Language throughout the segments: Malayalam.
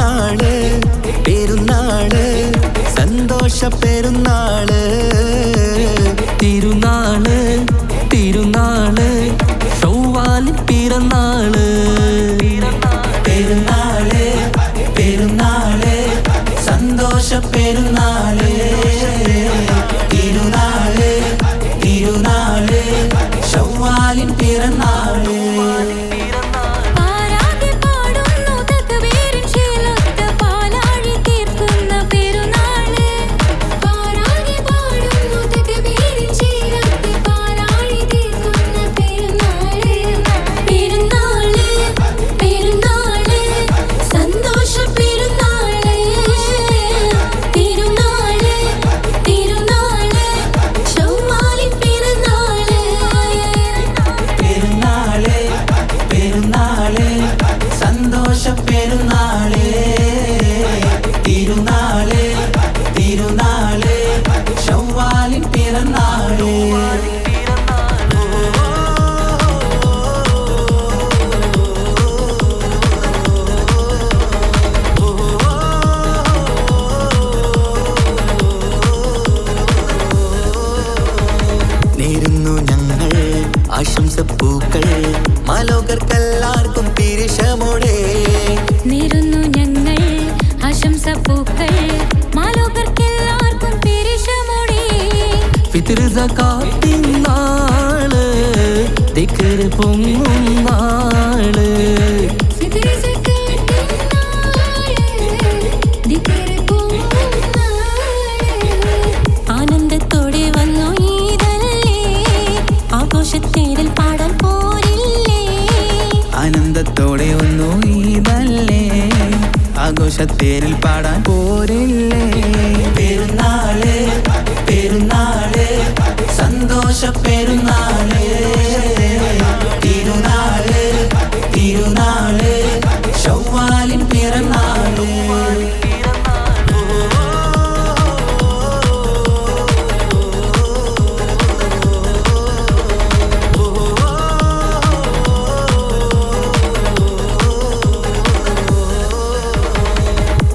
പെരുന്നാള് പെരുന്നാള് സന്തോഷ പെരുന്നാള് തിരുനാള് തിരുനാള് ചൊവ്വാലിൻ പിറന്നാള് പെരുന്നാള് പെരുന്നാള് സന്തോഷ പെരുന്നാള് തിരുനാള് തിരുനാള് ചൊവ്വാലിൻ പിറന്നാള് സന്തോഷ പെരുന്നാള് തിരുനാള് തിരുനാള് ചൊവ്വാലിൻ പിറന്നാള് നേരുന്നു ഞങ്ങൾ ആശംസപ്പൂക്കൾ മാലോകർക്കെല്ലാവർക്കും പിരിശമോടെ നേരുന്നു ഞങ്ങൾ ആശംസപ്പൂക്കൾ മാലോകർക്കെല്ലാവർക്കും പിരിശമോടെ ഫിത്ർ സകാത്തിൻ നാള് ദിക്ർ പൊങ്ങും നാള് ആനന്ദത്തോടെ വന്നു ഈദല്ലേ ആഘോഷത്തേരിൽ പാടാൻ പോരില്ലേ ആനന്ദത്തോടെ ഒന്നു ഈദല്ലേ ആഘോഷത്തേരിൽ പാടാൻ പോരില്ലേ പെരുന്നാള് പെരുന്നാള് സന്തോഷ പെരുന്നാള് തിരുനാള് തിരുനാള് ചൊവ്വാലിൻ പിറന്നാള്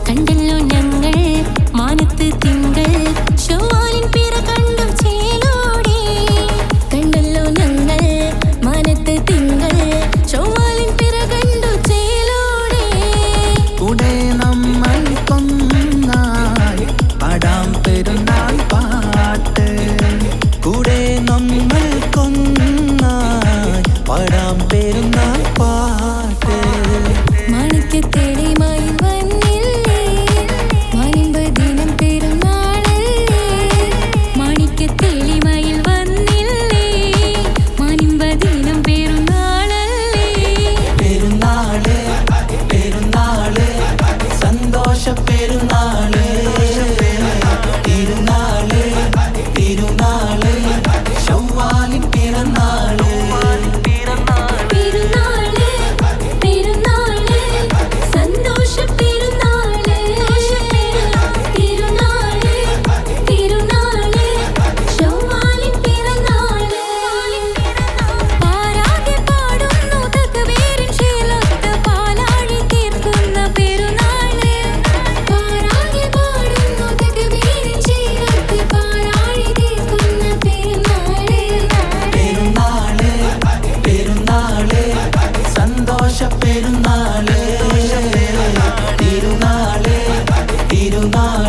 കണ്ടല്ലോ ഞങ്ങൾ മാനത്ത് തിങ്കൾ ചൊവ്വാലിൻ പിറ കണ്ടു ചേലോടെ കണ്ടല്ലോ ഞങ്ങൾ മാനത്ത് തിങ്കൾ ചൊവ്വാലിൻ പിറ കണ്ടു ചേലോടെ കൂടെ നമ്മൾ കൊന്നായി പാടാം പെരുന്നാൾ പാട്ട് കൂടെ നമ്മൾ കൊന്നായി പാടാം പെരുന്നാൾ പാട്ട് മാണിക്യത്തേടെ മയിൽ വന്നില്ലേ മാനിമ്പദിനം പെരുന്നാളല്ലേ മാണിക്യത്തേടെ മയിൽ വന്നില്ലേ മാനിമ്പദിനം പെരുന്നാളല്ലേ പെരുന്നാള് പെരുന്നാള് സന്തോഷ പെരുന്നാള് തിരുനാള് തിരുനാള് ചൊവ്വാലിൻ പിറന്നാള് പെരുന്നാള് പെരുന്നാള് സന്തോഷ പെരുന്നാള് തിരുനാള് തിരുനാള് ചൊവ്വാലിൻ പിറന്നാള് പാരാകെ പാടുന്നു തക്ബീറിൻ ശീലത്ത് പാലാഴി തീർക്കുന്ന പെരുന്നാള് പാരാകെ പാടുന്നു തക്ബീറിൻ ശീലത്ത് പാലാഴി തീർക്കുന്ന പെരുന്നാള് പെരുന്നാള് പെരുന്നാള് സന്തോഷ പെരുന്നാള് തിരുനാള് തിരുനാള്